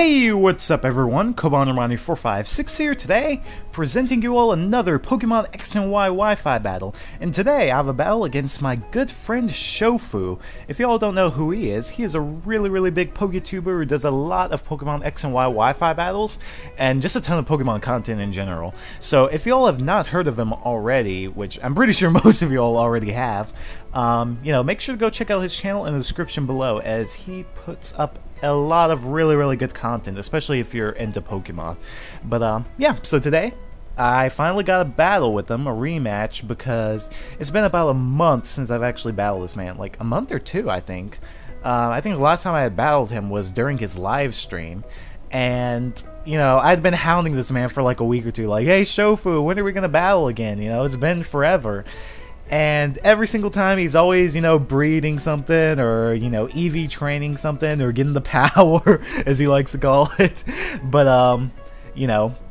Hey, what's up everyone? Shofu1328 here today, presenting you all another Pokemon X and Y Wi-Fi battle. And today I have a battle against my good friend Shofu. If y'all don't know who he is a really big PokeTuber who does a lot of Pokemon X and Y Wi-Fi battles, and just a ton of Pokemon content in general. So if y'all have not heard of him already, which I'm pretty sure most of y'all already have, make sure to go check out his channel in the description below, as he puts up a lot of really good content, especially if you're into Pokemon. But yeah, so today I finally got a battle with him, a rematch, because it's been about a month since I've actually battled this man, like a month or two, I think. I think the last time I had battled him was during his live stream, and I'd been hounding this man for like a week or two, like, hey Shofu, when are we gonna battle again? It's been forever. And every single time he's always, breeding something, or, EV training something, or getting the power, as he likes to call it. But,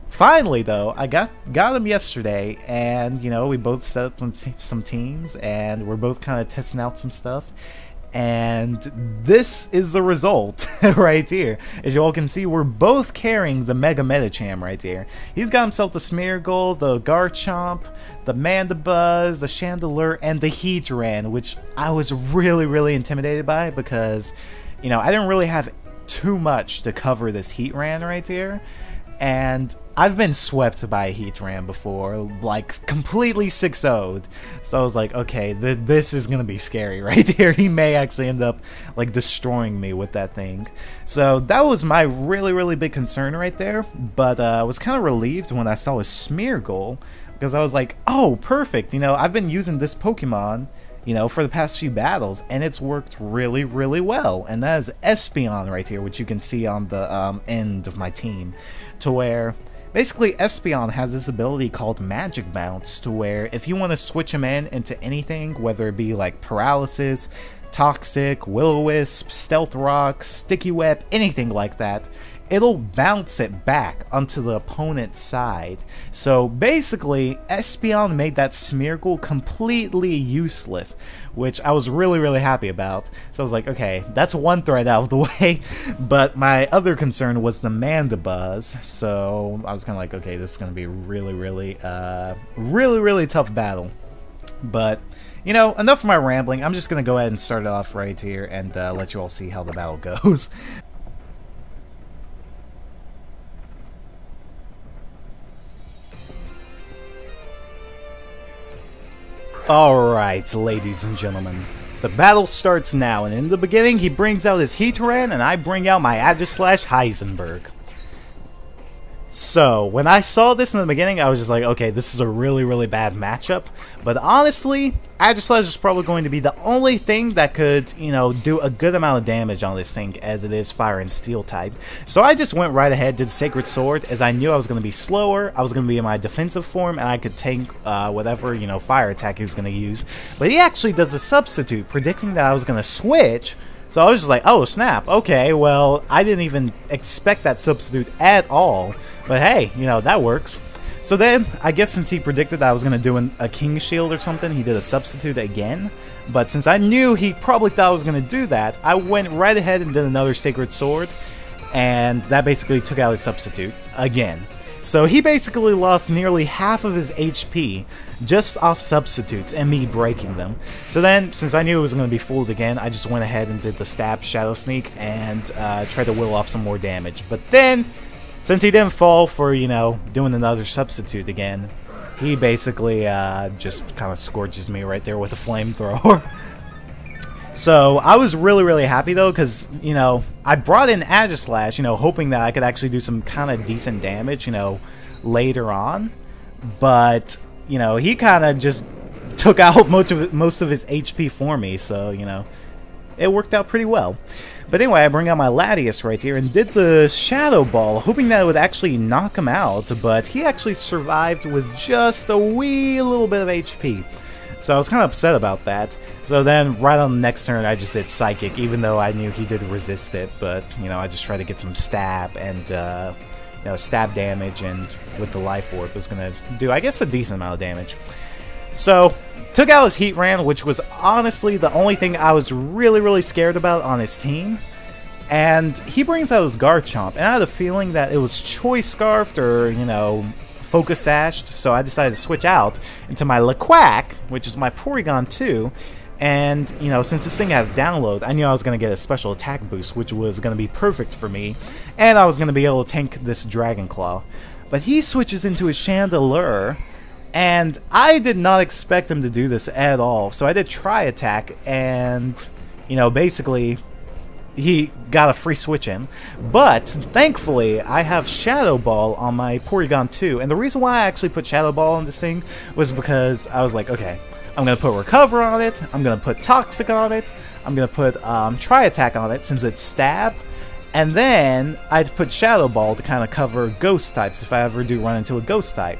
finally though, I got him yesterday, and, we both set up some teams, and we're both kind of testing out some stuff. And this is the result right here. As you all can see, we're both carrying the Mega Medicham right here. He's got himself the Smeargle, the Garchomp, the Mandibuzz, the Chandelure, and the Heatran, which I was really intimidated by because, I didn't really have too much to cover this Heatran right here. And I've been swept by a Heatran before, like completely 6-0'd. So I was like, okay, this is gonna be scary right here. He may actually end up like destroying me with that thing. So that was my really big concern right there. But I was kind of relieved when I saw a Smeargle, because I was like, oh, perfect. I've been using this Pokemon, for the past few battles, and it's worked really well. And that is Espeon right here, which you can see on the end of my team, to where basically Espeon has this ability called Magic Bounce, to where if you want to switch him into anything, whether it be like Paralysis, Toxic, Will-O-Wisp, Stealth Rock, Sticky Whip, anything like that, it'll bounce it back onto the opponent's side. So basically, Espeon made that Smeargle completely useless, which I was really happy about. So I was like, okay, that's one threat out of the way. But my other concern was the Mandibuzz. So I was kind of like, okay, this is going to be really tough battle. But enough of my rambling. I'm just going to go ahead and start it off right here and let you all see how the battle goes. Alright, ladies and gentlemen, the battle starts now, and in the beginning he brings out his Heatran and I bring out my Aegislash Heisenberg. So, when I saw this in the beginning, I was just like, okay, this is a really bad matchup. But honestly, Aegislash is probably going to be the only thing that could, do a good amount of damage on this thing, as it is Fire and Steel type. So I just went right ahead, did Sacred Sword, as I knew I was going to be slower, I was going to be in my defensive form, and I could tank whatever, fire attack he was going to use. But he actually does a substitute, predicting that I was going to switch. So I was just like, oh snap, okay, well, I didn't even expect that substitute at all. But hey, that works. So then, I guess since he predicted that I was going to do a King Shield or something, he did a substitute again. But since I knew he probably thought I was going to do that, I went right ahead and did another Sacred Sword. And that basically took out his substitute again. So he basically lost nearly half of his HP just off substitutes and me breaking them. So then, since I knew it was going to be fooled again, I just went ahead and did the Stab Shadow Sneak and tried to will off some more damage. But then, since he didn't fall for, doing another substitute again, he basically just kind of scorches me right there with a flamethrower. So I was really happy though, because, I brought in Aegislash, hoping that I could actually do some kind of decent damage, later on. But, he kind of just took out most of his HP for me, so, it worked out pretty well. But anyway, I bring out my Latias right here and did the Shadow Ball, hoping that it would actually knock him out, but he actually survived with just a wee little bit of HP. So I was kind of upset about that. So then, right on the next turn, I just did Psychic, even though I knew he did resist it. But, I just tried to get some stab and, stab damage, and with the Life Orb, it was going to do, I guess, a decent amount of damage. So, took out his Heatran, which was honestly the only thing I was really scared about on his team. And he brings out his Garchomp, and I had a feeling that it was Choice Scarfed or, you know, Focus Sashed, so I decided to switch out into my Laquack, which is my Porygon 2, and, you know, since this thing has download, I knew I was going to get a special attack boost, which was going to be perfect for me, and I was going to be able to tank this Dragon Claw. But he switches into his Chandelure, and I did not expect him to do this at all, so I did Tri Attack, and, you know, basically he got a free switch in. But thankfully I have Shadow Ball on my Porygon 2, and the reason why I actually put Shadow Ball on this thing was because I was like, okay, I'm gonna put Recover on it, I'm gonna put Toxic on it, I'm gonna put Tri Attack on it since it's Stab, and then I'd put Shadow Ball to kind of cover Ghost types if I ever do run into a Ghost type.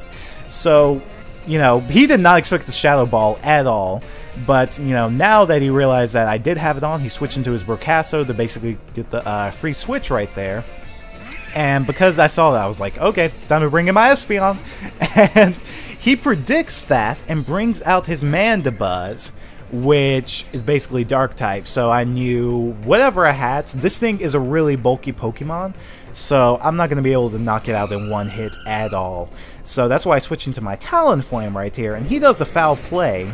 So, you know, he did not expect the Shadow Ball at all. But, you know, now that he realized that I did have it on, he switched into his Brocasso to basically get the free switch right there. And because I saw that, I was like, okay, time to bring in my Espeon. And he predicts that and brings out his Mandibuzz, which is basically Dark type. So I knew whatever I had, this thing is a really bulky Pokemon, so I'm not going to be able to knock it out in one hit at all. So that's why I switched into my Talonflame right here, and he does a Foul Play.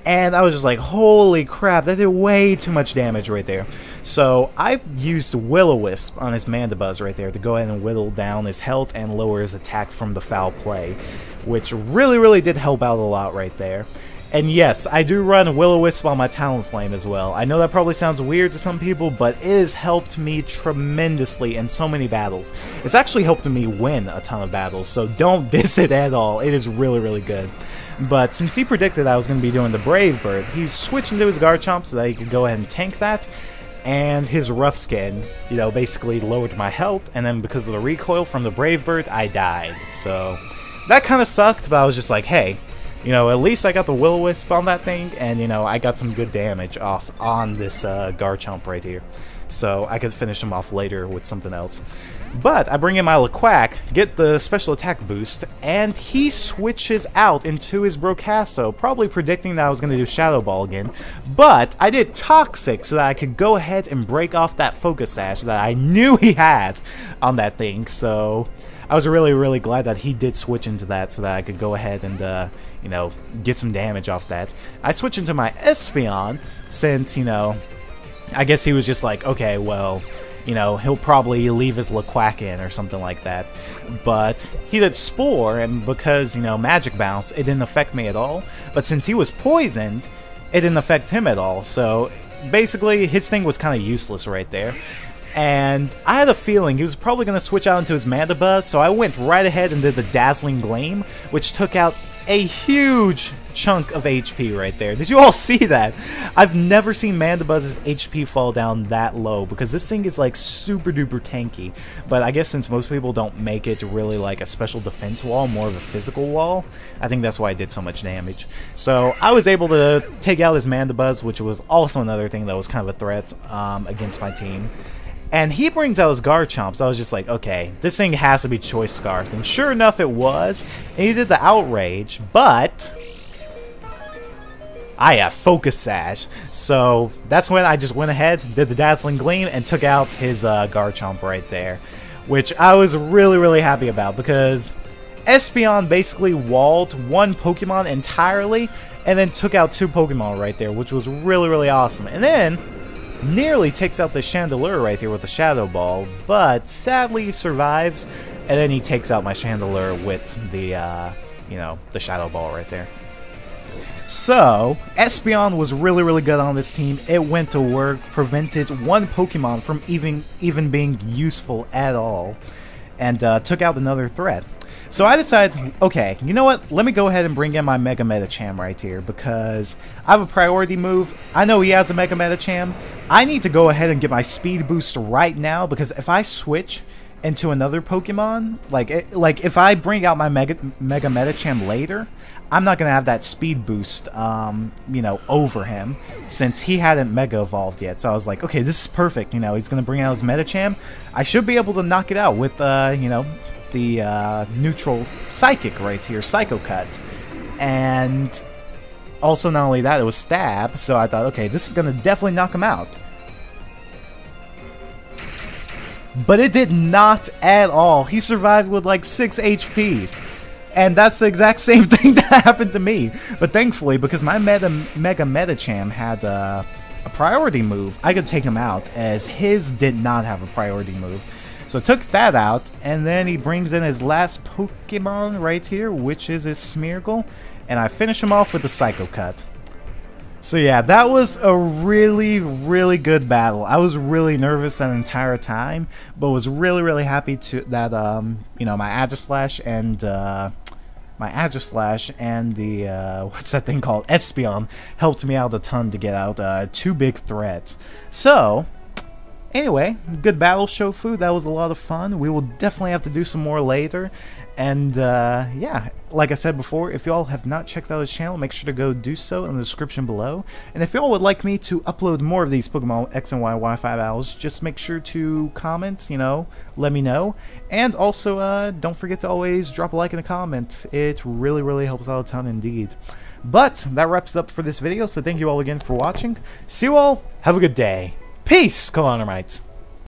And I was just like, holy crap, that did way too much damage right there. So I used Will-O-Wisp on his Mandibuzz right there to go ahead and whittle down his health and lower his attack from the Foul Play, which really did help out a lot right there. And yes, I do run Will-O-Wisp on my Talonflame as well. I know that probably sounds weird to some people, but it has helped me tremendously in so many battles. It's actually helped me win a ton of battles, so don't diss it at all. It is really good. But since he predicted I was going to be doing the Brave Bird, he switched into his Garchomp so that he could go ahead and tank that. And his Rough Skin, you know, basically lowered my health, and then because of the recoil from the Brave Bird, I died. So that kind of sucked, but I was just like, hey, you know, at least I got the Will-O-Wisp on that thing, and, you know, I got some good damage off on this Garchomp right here. So I could finish him off later with something else. But I bring in my Laquack, get the special attack boost, and he switches out into his Brocasso, probably predicting that I was going to do Shadow Ball again. But I did Toxic so that I could go ahead and break off that Focus Sash that I knew he had on that thing. So I was really glad that he did switch into that so that I could go ahead and, you know, get some damage off that. I switched into my Espeon since, you know, I guess he was just like, okay, well, you know, he'll probably leave his Laquack in or something like that. But he did Spore, and because, you know, Magic Bounce, it didn't affect me at all. But since he was poisoned, it didn't affect him at all. So basically, his thing was kind of useless right there. And I had a feeling he was probably going to switch out into his Mandibuzz, so I went right ahead and did the Dazzling Gleam, which took out a huge chunk of HP right there. Did you all see that? I've never seen Mandibuzz's HP fall down that low, because this thing is like super duper tanky. But I guess since most people don't make it really like a special defense wall, more of a physical wall, I think that's why I did so much damage. So I was able to take out his Mandibuzz, which was also another thing that was kind of a threat against my team. And he brings out his Garchomp, so I was just like, okay, this thing has to be Choice Scarfed. And sure enough, it was. And he did the Outrage, but I have Focus Sash. So that's when I just went ahead, did the Dazzling Gleam, and took out his Garchomp right there. Which I was really happy about, because Espeon basically walled one Pokemon entirely, and then took out two Pokemon right there, which was really awesome. And then nearly takes out the Chandelure right here with the Shadow Ball, but sadly survives, and then he takes out my Chandelure with the, you know, the Shadow Ball right there. So, Espeon was really good on this team. It went to work, prevented one Pokemon from even being useful at all, and took out another threat. So I decided, okay, you know what, let me go ahead and bring in my Mega Medicham right here, because I have a priority move. I know he has a Mega Medicham. I need to go ahead and get my speed boost right now, because if I switch into another Pokemon, like if I bring out my Mega Medicham later, I'm not going to have that speed boost, you know, over him, since he hadn't Mega Evolved yet. So I was like, okay, this is perfect, you know, he's going to bring out his Medicham. I should be able to knock it out with, you know, the neutral Psychic right here, Psycho Cut. And also, not only that, it was Stab, so I thought, okay, this is going to definitely knock him out. but it did not at all. He survived with like 6 HP. And that's the exact same thing that happened to me. But thankfully, because my Mega Medicham had a priority move, I could take him out, as his did not have a priority move. So took that out, and then he brings in his last Pokemon right here, which is his Smeargle, and I finish him off with the Psycho Cut. So yeah, that was a really, really good battle. I was really nervous that entire time, but was really, really happy that you know, my Aegislash and the what's that thing called, Espeon, helped me out a ton to get out 2 big threats. So anyway, good battle, Shofu. That was a lot of fun. We will definitely have to do some more later. And yeah, like I said before, if y'all have not checked out his channel, make sure to go do so in the description below. And if y'all would like me to upload more of these Pokemon X and Y Wi-Fi battles, just make sure to comment, you know, let me know. And also, don't forget to always drop a like and a comment. It really, really helps out a ton indeed. But that wraps it up for this video, so thank you all again for watching. See you all, have a good day. Peace, Coloniamites!